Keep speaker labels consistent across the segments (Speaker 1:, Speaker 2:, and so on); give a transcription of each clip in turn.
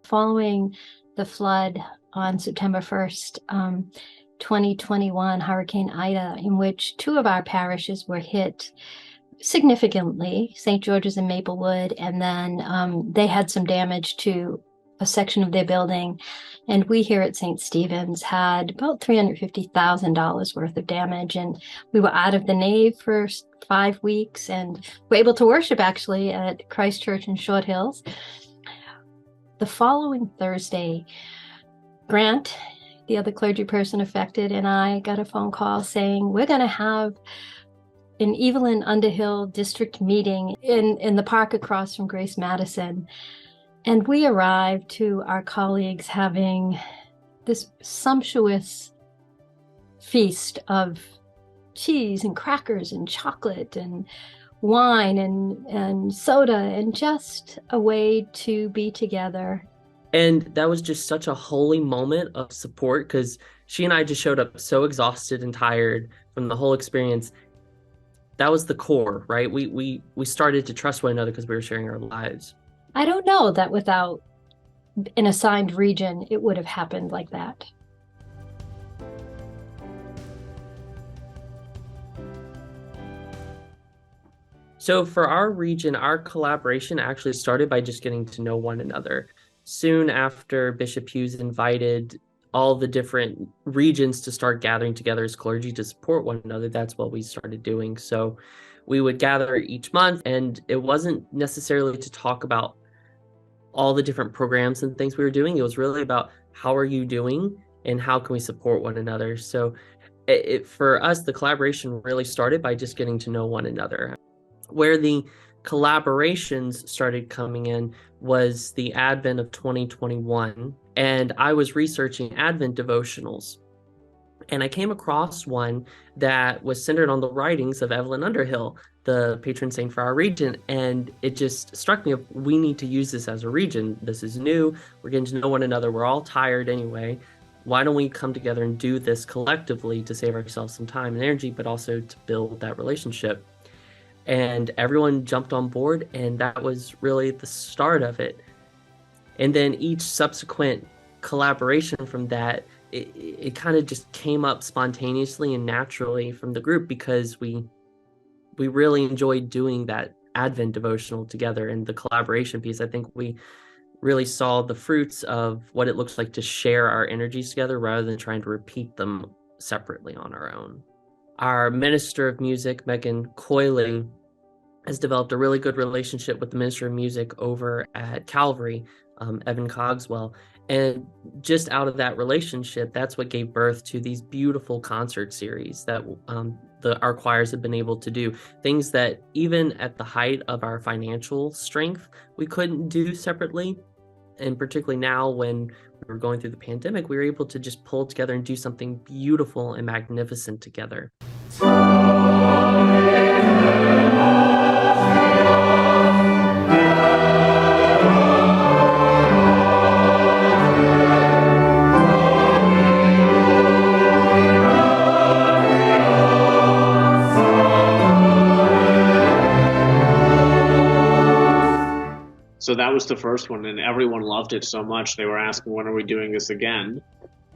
Speaker 1: Following the flood on September 1st, 2021, Hurricane Ida, in which two of our parishes were hit significantly, St. George's and Maplewood, and then they had some damage to a section of their building. And we here at St. Stephen's had about $350,000 worth of damage. And we were out of the nave for 5 weeks and were able to worship actually at Christ Church in Short Hills. The following Thursday, Grant, the other clergy person affected, and I got a phone call saying, we're going to have an Evelyn Underhill district meeting in the park across from Grace Madison. And we arrived to our colleagues having this sumptuous feast of cheese and crackers and chocolate and wine and soda, and just a way to be together.
Speaker 2: And that was just such a holy moment of support, because she and I just showed up so exhausted and tired from the whole experience. That was the core, right? We started to trust one another because we were sharing our lives.
Speaker 1: I don't know that without an assigned region, it would have happened like that.
Speaker 2: So for our region, our collaboration actually started by just getting to know one another. Soon after, Bishop Hughes invited all the different regions to start gathering together as clergy to support one another. That's what we started doing. So we would gather each month, and it wasn't necessarily to talk about all the different programs and things we were doing. It was really about how are you doing and how can we support one another. So for us, the collaboration really started by just getting to know one another. Where the collaborations started coming in was the Advent of 2021, and I was researching Advent devotionals, and I came across one that was centered on the writings of Evelyn Underhill, the patron saint for our region, and it just struck me, we need to use this as a region. This is new. We're getting to know one another. We're all tired anyway. Why don't we come together and do this collectively to save ourselves some time and energy, but also to build that relationship? And everyone jumped on board, and that was really the start of it. And then each subsequent collaboration from that, it kind of just came up spontaneously and naturally from the group, because we really enjoyed doing that Advent devotional together. And the collaboration piece, I think we really saw the fruits of what it looks like to share our energies together rather than trying to repeat them separately on our own. Our minister of music, Megan Coyley, has developed a really good relationship with the minister of music over at Calvary, Evan Cogswell. And just out of that relationship, that's what gave birth to these beautiful concert series that our choirs have been able to do. Things that even at the height of our financial strength, we couldn't do separately. And particularly now when we were going through the pandemic, we were able to just pull together and do something beautiful and magnificent together.
Speaker 3: So that was the first one, and everyone loved it so much. They were asking, when are we doing this again?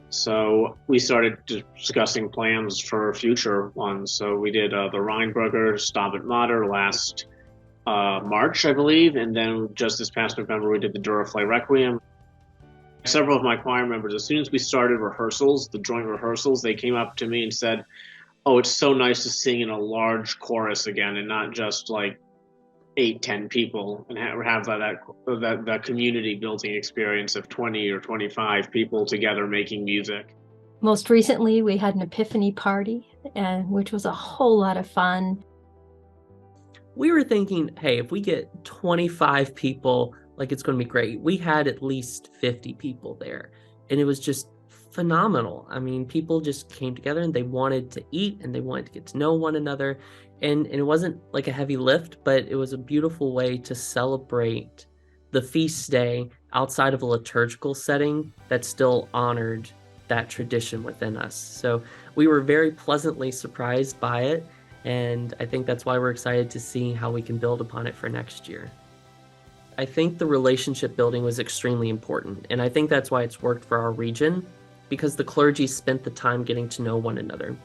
Speaker 3: So we started discussing plans for future ones. So we did the Rheinbrugger Stabat Mater last March, I believe. And then just this past November, we did the Duraflay Requiem. Several of my choir members, as soon as we started rehearsals, the joint rehearsals, they came up to me and said, oh, it's so nice to sing in a large chorus again and not just like 8-10 people, and have that community building experience of 20 or 25 people together making music.
Speaker 1: Most recently, we had an Epiphany party, which was a whole lot of fun.
Speaker 2: We were thinking, hey, if we get 25 people, like, it's going to be great. We had at least 50 people there, and it was just phenomenal. I mean, people just came together and they wanted to eat and they wanted to get to know one another. And it wasn't like a heavy lift, but it was a beautiful way to celebrate the feast day outside of a liturgical setting that still honored that tradition within us. So we were very pleasantly surprised by it. And I think that's why we're excited to see how we can build upon it for next year. I think the relationship building was extremely important. And I think that's why it's worked for our region, because the clergy spent the time getting to know one another.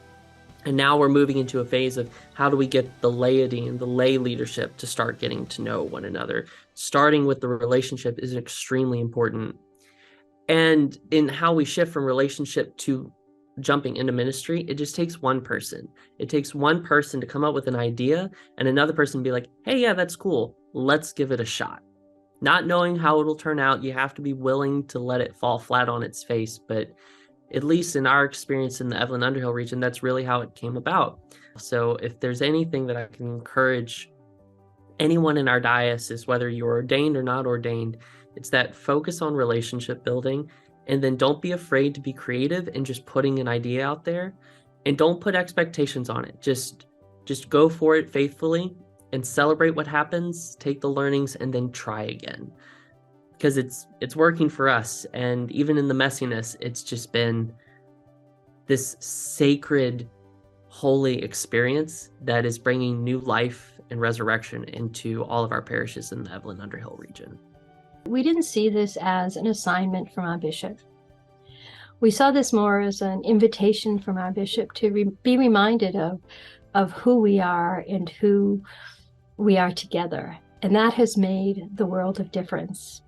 Speaker 2: And now we're moving into a phase of how do we get the laity and the lay leadership to start getting to know one another. Starting with the relationship is extremely important. And in how we shift from relationship to jumping into ministry, it just takes one person. It takes one person to come up with an idea and another person be like, hey, yeah, that's cool. Let's give it a shot. Not knowing how it'll turn out, you have to be willing to let it fall flat on its face. But at least in our experience in the Evelyn Underhill region, that's really how it came about. So if there's anything that I can encourage anyone in our diocese, whether you're ordained or not ordained, it's that focus on relationship building, and then don't be afraid to be creative and just putting an idea out there, and don't put expectations on it. Just go for it faithfully and celebrate what happens, take the learnings, and then try again. Because it's working for us. And even in the messiness, it's just been this sacred, holy experience that is bringing new life and resurrection into all of our parishes in the Evelyn Underhill region.
Speaker 1: We didn't see this as an assignment from our bishop. We saw this more as an invitation from our bishop to be reminded of who we are and who we are together. And that has made the world of difference.